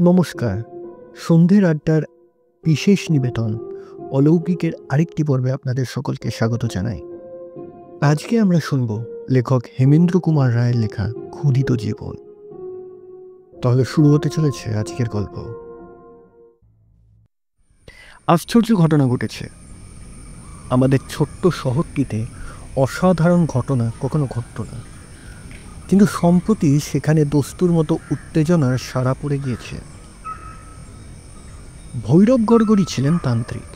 নমস্কার। সন্ধ্যের আড্ডার বিশেষ নিবেদন অলৌকিকের আরেকটি পর্বে আপনাদের সকলকে স্বাগত জানাই। আজকে আমরা শুনব লেখক হেমেন্দ্র কুমার রায়ের লেখা ক্ষুধিত জীবন। তাহলে শুরু হতে চলেছে আজকের গল্প। আশ্চর্য ঘটনা ঘটেছে। আমাদের ছোট্ট শহরটিতে অসাধারণ ঘটনা কখনো ঘটত না, কিন্তু সম্প্রতি সেখানে দস্তুর মতো উত্তেজনার সাড়া পড়ে গিয়েছে। ভৈরব গড়গড়ি ছিলেন তান্ত্রিক।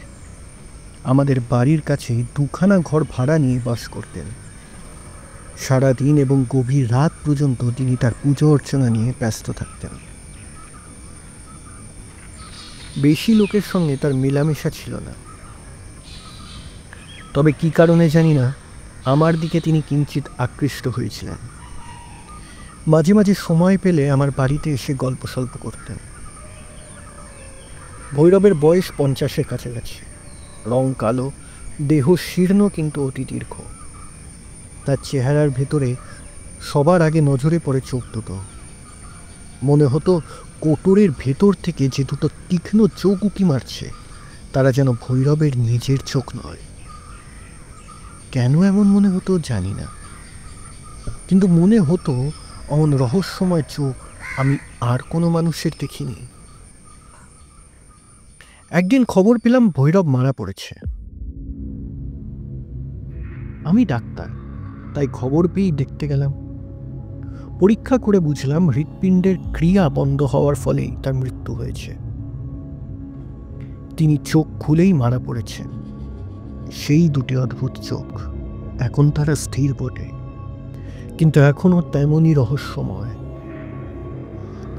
আমাদের বাড়ির কাছেই দুখানা ঘর ভাড়া নিয়ে বাস করতেন। সারাদিন এবং গভীর রাত পর্যন্ত তিনি তার পুজো অর্চনা নিয়ে ব্যস্ত থাকতেন। বেশি লোকের সঙ্গে তার মেলামেশা ছিল না, তবে কি কারণে জানি না আমার দিকে তিনি কিঞ্চিত আকৃষ্ট হয়েছিলেন। মাঝে মাঝে সময় পেলে আমার বাড়িতে এসে গল্প সল্প করতেন। ভৈরবের বয়স 50-এর কাছাকাছি, রং কালো, দেহ শীর্ণ কিন্তু অতি দীর্ঘ। তার চেহারার ভেতরে সবার আগে নজরে পড়ে চোখ দুটো। মনে হতো কোটরের ভেতর থেকে যে দুটো তীক্ষ্ণ চোখ উঁকি মারছে তারা যেন ভৈরবের নিজের চোখ নয়। কেন এমন মনে হতো জানি না, কিন্তু মনে হতো এমন রহস্যময় চোখ আমি আর কোনো মানুষের দেখিনি। একদিন খবর পেলাম ভৈরব মারা পড়েছে। আমি ডাক্তার, তাই খবর পেয়েই দেখতে গেলাম। পরীক্ষা করে বুঝলাম হৃৎপিণ্ডের ক্রিয়া বন্ধ হওয়ার ফলেই তার মৃত্যু হয়েছে। তিনি চোখ খুলেই মারা পড়েছেন। সেই দুটি অদ্ভুত চোখ, এখন তারা স্থির বটে, কিন্তু এখনও তেমনই রহস্যময়।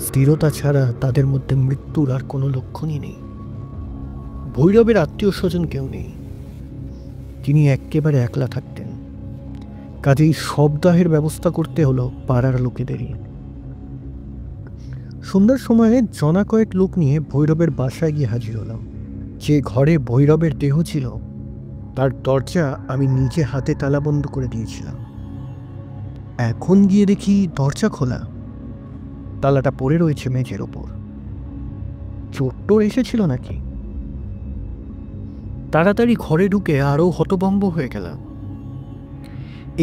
স্থিরতা ছাড়া তাদের মধ্যে মৃত্যুর আর কোনো লক্ষণই নেই। ভৈরবের আত্মীয় স্বজন কেউ নেই। তিনি একেবারে একলা থাকতেন, কাজেই শবদাহের ব্যবস্থা করতে হলো পাড়ার লোকেদেরই। সন্ধ্যার সময়ে জনা কয়েক লোক নিয়ে ভৈরবের বাসায় গিয়ে হাজির হলাম। যে ঘরে ভৈরবের দেহ ছিল তার দরজা আমি নিজে হাতে তালাবন্ধ করে দিয়েছিলাম। এখন গিয়ে দেখি দরজা খোলা, তালাটা পড়ে রয়েছে মেঝের ওপর। চোর এসেছিল নাকি? তাড়াতাড়ি ঘরে ঢুকে আরও হতভম্ব হয়ে গেলাম।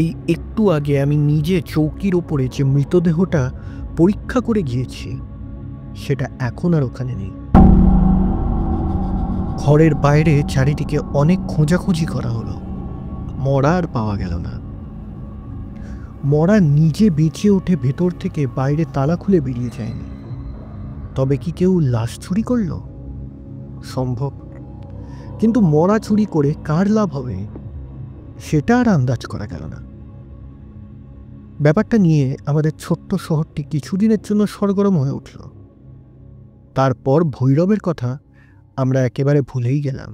এই একটু আগে আমি নিজে চৌকির ওপরে যে মৃতদেহটা পরীক্ষা করে গিয়েছি সেটা এখন আর ওখানে নেই। ঘরের বাইরে চারিদিকে অনেক খোঁজাখুঁজি করা হলো, মরা আর পাওয়া গেল না। মরা নিজে বেঁচে উঠে ভেতর থেকে বাইরে তালা খুলে বেরিয়ে যায়নি। তবে কি কেউ লাশ চুরি করল? সম্ভব, কিন্তু মরা চুরি করে কার লাভ হবে সেটা আর আন্দাজ করা গেল না। ব্যাপারটা নিয়ে আমাদের ছোট্ট শহরটি কিছুদিনের জন্য সরগরম হয়ে উঠল। তারপর ভৈরবের কথা আমরা একেবারে ভুলেই গেলাম।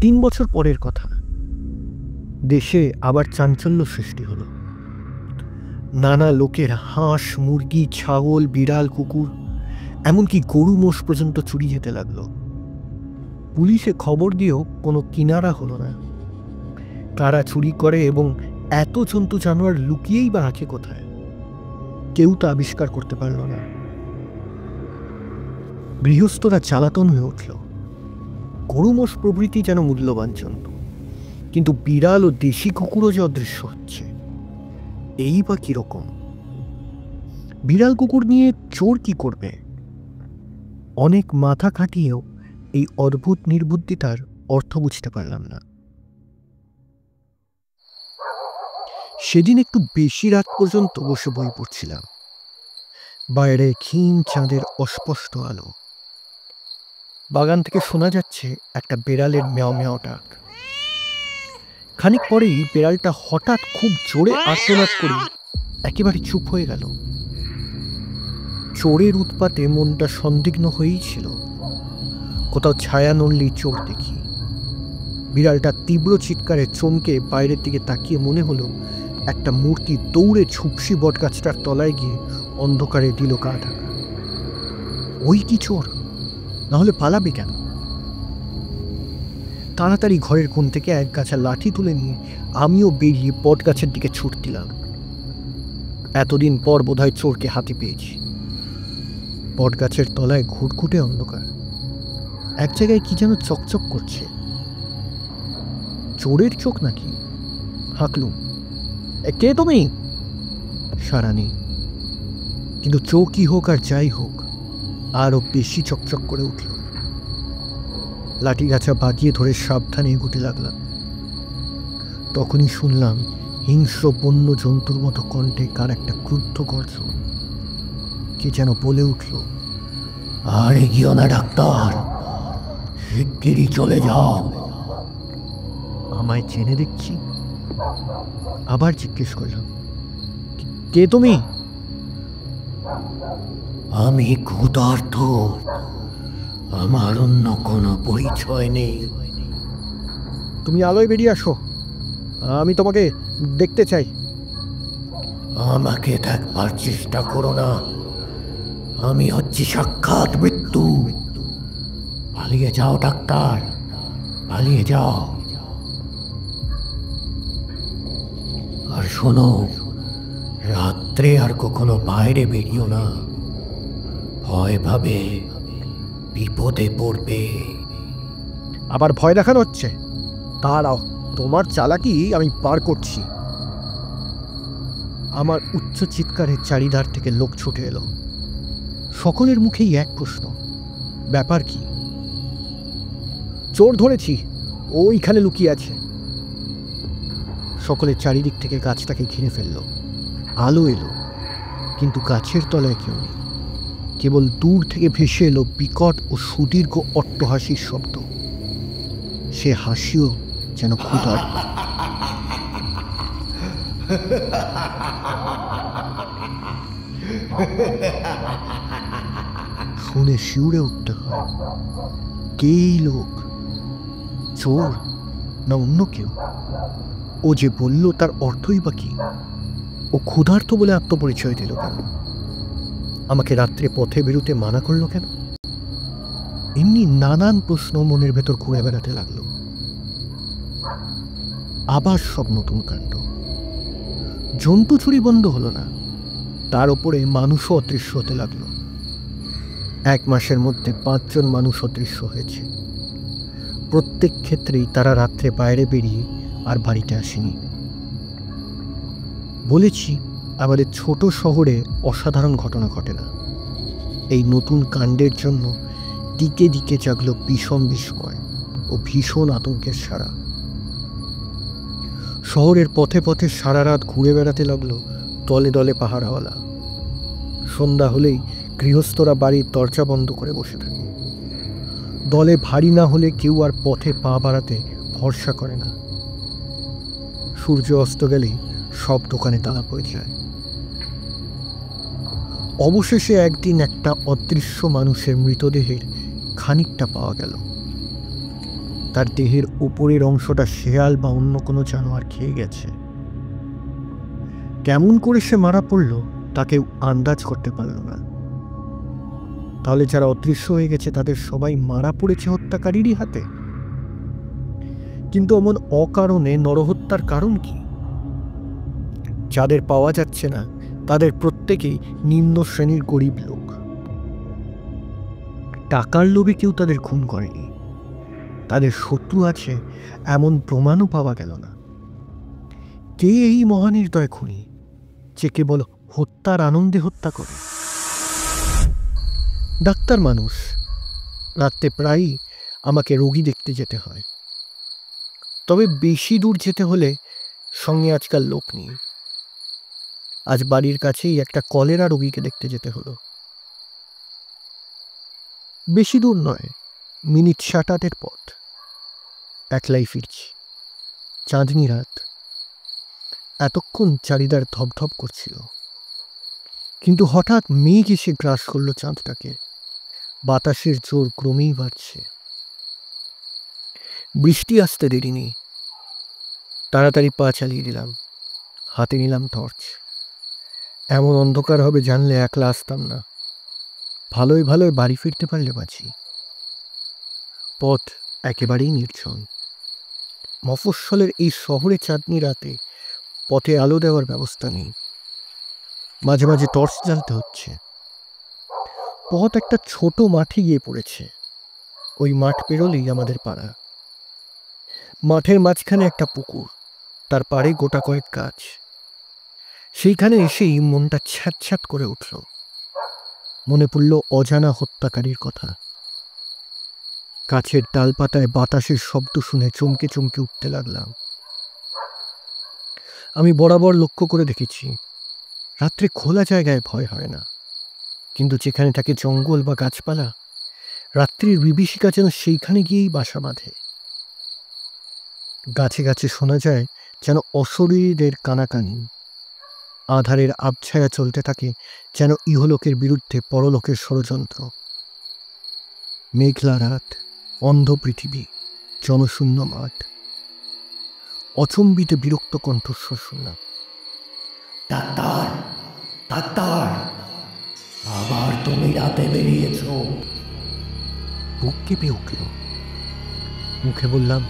3 বছর পরের কথা, দেশে আবার চাঞ্চল্য সৃষ্টি হলো। নানা লোকের হাঁস, মুরগি, ছাগল, বিড়াল, কুকুর, এমনকি গরু মোষ পর্যন্ত চুরি যেতে লাগলো। পুলিশে খবর দিয়েও কোনো কিনারা হলো না। কারা চুরি করে এবং এত জন্তু জানোয়ার লুকিয়েই বা আছে কোথায়, কেউ তা আবিষ্কার করতে পারল না। গৃহস্থরা জ্বালাতন হয়ে উঠল। গরু মোষ প্রভৃতি যেন মূল্যবান জন্তু, কিন্তু বিড়াল ও দেশি কুকুরও যে অদৃশ্য হচ্ছে, এই বা কিরকম? বিড়াল কুকুর নিয়ে চোর কি করবে? অনেক মাথা খাটিয়েও এই অদ্ভুত নির্বুদ্ধিতার অর্থ বুঝতে পারলাম না। সেদিন একটু বেশি রাত পর্যন্ত বসে বই পড়ছিলাম। বাইরে ক্ষীণ চাঁদের অস্পষ্ট আলো। বাগান থেকে শোনা যাচ্ছে একটা বেড়ালের মেও মেও ডাক। খানিক পরেই বেড়ালটা হঠাৎ খুব জোরে আর্তনাদ করে একেবারে চুপ হয়ে গেল। চোরের উৎপাতে মনটা সন্দিগ্ধ হয়েই ছিল। কোথাও ছায়া নড়লেই চোর দেখি। বিড়ালটা তীব্র চিৎকারে চমকে বাইরের দিকে তাকিয়ে মনে হলো একটা মূর্তি দৌড়ে ঝুপসি বটগাছটার তলায় গিয়ে অন্ধকারে দিল গা ঢাকা। ওই কি চোর, নাহলে পালাবে কেন? তাড়াতাড়ি ঘরের কোণ থেকে এক গাছা লাঠি তুলে নিয়ে আমিও বেরিয়ে বটগাছের দিকে ছুট দিলাম। এতদিন পর বোধহয় চোরকে হাতে পেয়েছি। বটগাছের তলায় ঘুটঘুটে অন্ধকার। এক জায়গায় কি যেন চকচক করছে। চোরের চোখ নাকি? হাঁকলুম, কে তুমি? সাড়া নেই। কিন্তু চোখই হোক আর যাই হোক, আরো বেশি চকচক করে উঠল। লাঠিগাছা বাগিয়ে ধরে সাবধানে এগুতে লাগলাম। তখনই শুনলাম হিংস্র বন্য জন্তুর মতো কণ্ঠে কার একটা ক্রুদ্ধ গর্জন। কে যেন বলে উঠল, আর এগিয়েও না ডাক্তার, শিগগিরই চলে যাও। আমায় চেনে দেখছি। আবার জিজ্ঞেস করলাম, কে তুমি? আমি ক্ষুধার্ত, আমার অন্য কোনো পরিচয় নেই। তুমি আলোয় বেরিয়ে আসো, আমি তোমাকে দেখতে চাই। আমাকে দেখবার চেষ্টা করো না, আমি হচ্ছি সাক্ষাৎ মৃত্যু। পালিয়ে যাও ডাক্তার, পালিয়ে যাও। আর শোনো, রাত্রে আর কখনো বাইরে বেরিও না, ভয় পাবে, বিপদে পড়বে। আবার ভয় দেখানো হচ্ছে? দাঁড়াও, তোমার চালাকি আমি পার করছি। আমার উচ্চ চিৎকারে চারিধার থেকে লোক ছুটে এলো। সকলের মুখেই এক প্রশ্ন, ব্যাপার কি? চোর ধরেছি, ওইখানে লুকিয়ে আছে। সকলে চারিদিক থেকে গাছটাকে ঘিরে ফেলল। আলো এলো, কিন্তু গাছের তলায় কেউ নেই। কেবল দূর থেকে ভেসে এলো বিকট ও সুদীর্ঘ অট্টহাসির শব্দ। সে হাসিও যেন ক্ষুধার। শুনে শিউরে উঠতে হয়। কে এই লোক? চোর না অন্য কেউ? ও যে বলল তার অর্থই বা কি? ও ক্ষুধার্ত বলে আত্মপরিচয় দিল কেন? আমাকে রাত্রে পথে বেরোতে মানা করলো কেন? এমনি নানান প্রশ্ন মনের ভেতর ঘুরে বেড়াতে লাগলো। আবার সব নতুন কাণ্ড। জন্তু চুরি বন্ধ হলো না, তার ওপরে মানুষও অদৃশ্য হতে লাগলো। 1 মাসের মধ্যে 5 জন মানুষ অদৃশ্য হয়েছে। প্রত্যেক ক্ষেত্রেই তারা রাত্রে বাইরে বেরিয়ে আর বাড়িতে আসেনি। বলেছি, আমাদের ছোট শহরে অসাধারণ ঘটনা ঘটে না। এই নতুন কাণ্ডের জন্য দিকে দিকে জাগলো বিষম বিস্ময় ও ভীষণ আতঙ্কের সারা। শহরের পথে পথে সারা রাত ঘুরে বেড়াতে লাগলো দলে দলে পাহারাওয়ালা। সন্ধ্যা হলেই গৃহস্থরা বাড়ির দরজা বন্ধ করে বসে থাকে। দলে ভারী না হলে কেউ আর পথে পা বাড়াতে ভরসা করে না। সূর্য অস্ত গেলেই সব দোকানে তালা পড়ে যায়। অবশেষে একদিন একটা অদৃশ্য মানুষের মৃতদেহের খানিকটা পাওয়া গেল। তার দেহের উপরের অংশটা শেয়াল বা অন্য কোনো জানোয়ার খেয়ে গেছে। কেমন করে সে মারা পড়ল তা কেউ আন্দাজ করতে পারল না। তাহলে যারা অদৃশ্য হয়ে গেছে তাদের সবাই মারা পড়েছে হত্যাকারীরই হাতে? কিন্তু এমন অকারণে নরহত্যার কারণ কি? যাদের পাওয়া যাচ্ছে না তাদের প্রত্যেকেই নিম্ন শ্রেণীর গরিব লোক। টাকার লোভে কেউ তাদের খুন করেনি। তাদের শত্রু আছে এমন প্রমাণও পাওয়া গেল না। কে এই মহানির্দয় খুনি যে কেবল হত্যার আনন্দে হত্যা করে? ডাক্তার মানুষ, রাত্রে প্রায়ই আমাকে রোগী দেখতে যেতে হয়। তবে বেশি দূর যেতে হলে সঙ্গে আজকাল লোক নেই। আজ বাড়ির কাছেই একটা কলেরা রোগীকে দেখতে যেতে হলো। বেশি দূর নয়, মিনিট 7-8 পথ। একলাই ফিরছি। চাঁদনি রাত। এতক্ষণ চারিদার ধপধপ করছিল, কিন্তু হঠাৎ মেঘ এসে গ্রাস করলো চাঁদটাকে। বাতাসের জোর ক্রমেই বাড়ছে। বৃষ্টি আসতে দেরি নেই। তাড়াতাড়ি পা চালিয়ে দিলাম। হাতে নিলাম টর্চ। এমন অন্ধকার হবে জানলে একলা আসতাম না। ভালোই ভালোই বাড়ি ফিরতে পারলে বাঁচি। পথ একেবারেই নির্জন। মফস্বলের এই শহরে চাঁদনি রাতে পথে আলো দেওয়ার ব্যবস্থা নেই। মাঝে মাঝে টর্চ জ্বালতে হচ্ছে। পথ একটা ছোট মাঠে গিয়ে পড়েছে। ওই মাঠ পেরোলেই আমাদের পাড়া। মাঠের মাঝখানে একটা পুকুর, তার পাড়ে গোটা কয়েক গাছ। সেইখানে এসেই মনটা ছ্যাঁত ছ্যাঁত করে উঠল। মনে পড়ল অজানা হত্যাকারীর কথা। গাছের ডালপাতায় বাতাসের শব্দ শুনে চমকে চমকে উঠতে লাগলাম। আমি বরাবর লক্ষ্য করে দেখেছি, রাত্রে খোলা জায়গায় ভয় হয় না, কিন্তু যেখানে থাকে জঙ্গল বা গাছপালা, রাত্রির বিভীষিকা যেন সেইখানে গিয়েই বাসা বাঁধে। গাছে গাছে শোনা যায় যেন অশরীরীদের কানাকানি। আধারের আবছায়া চলতে থাকে যেন ইহলোকের বিরুদ্ধে পরলোকের ষড়যন্ত্র। মেঘলা রাত, অন্ধ পৃথিবী, জনশূন্য মাঠ। অচম্বিতে বিরক্ত কণ্ঠস্বর শুনলাম, ডাক্তার, ডাক্তার, আবার তুমি রাতে বেরিয়েছ? বুক কেঁপে উঠল। মুখে বললাম,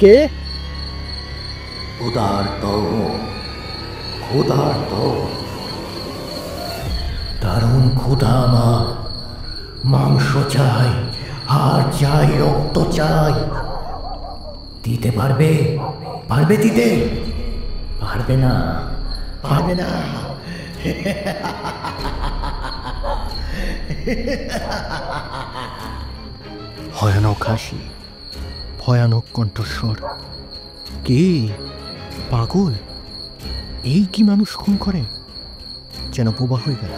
কে? ক্ষুধার্ত, ক্ষুধার্ত, দারুণ ক্ষুধা আমার। মাংস চাই, হাড় চাই, রক্ত চাই। দিতে পারবে? পারবে দিতে? পারবে না, পারবে না। ভয়ানক হাসি, ভয়ানক কণ্ঠস্বর। কে? পাগল? এই কি মানুষ খুন করে? যেন বোবা হয়ে গেল।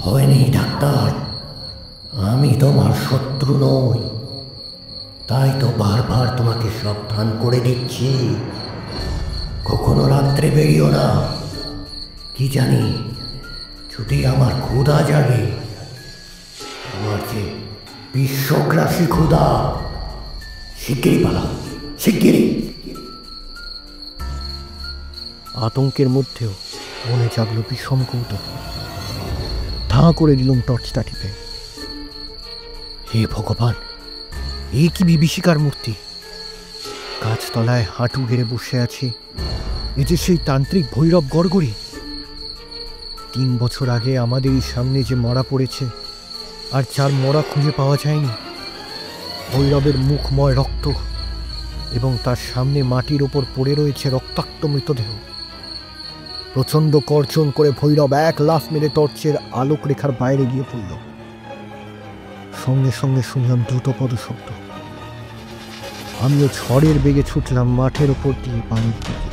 ভয় নেই ডাক্তার, আমি তোমার শত্রু নই। তাই তো বারবার তোমাকে সাবধান করে দিচ্ছি, কখনো রাত্রে বেরিও না। কি জানি, যদি আমার ক্ষুধা জাগে, আমার যে বিশ্বগ্রাসী ক্ষুধা। শিগগিরই পালাও, শিগগিরই। আতঙ্কের মধ্যেও মনে জাগল বিষম কৌতূহল। ধাঁ করে দিলাম টর্চটা টিপে। হে ভগবান, এই কি বিভীষিকার মূর্তি! গাছতলায় হাঁটু গেড়ে বসে আছে এ যে সেই তান্ত্রিক ভৈরব গড়গড়ি। 3 বছর আগে আমাদের এই সামনে যে মরা পড়েছে, আর যার মরা খুঁজে পাওয়া যায়নি। ভৈরবের মুখময় রক্ত, এবং তার সামনে মাটির ওপর পড়ে রয়েছে রক্তাক্ত মৃতদেহ। প্রচণ্ড গর্জন করে ভৈরব এক লাফ মেরে টর্চের আলোক রেখার বাইরে গিয়ে পড়ল। সঙ্গে সঙ্গে শুনলাম দ্রুত পদশব্দ। আমিও ঝড়ের বেগে ছুটলাম মাঠের ওপর দিয়ে পানির দিকে।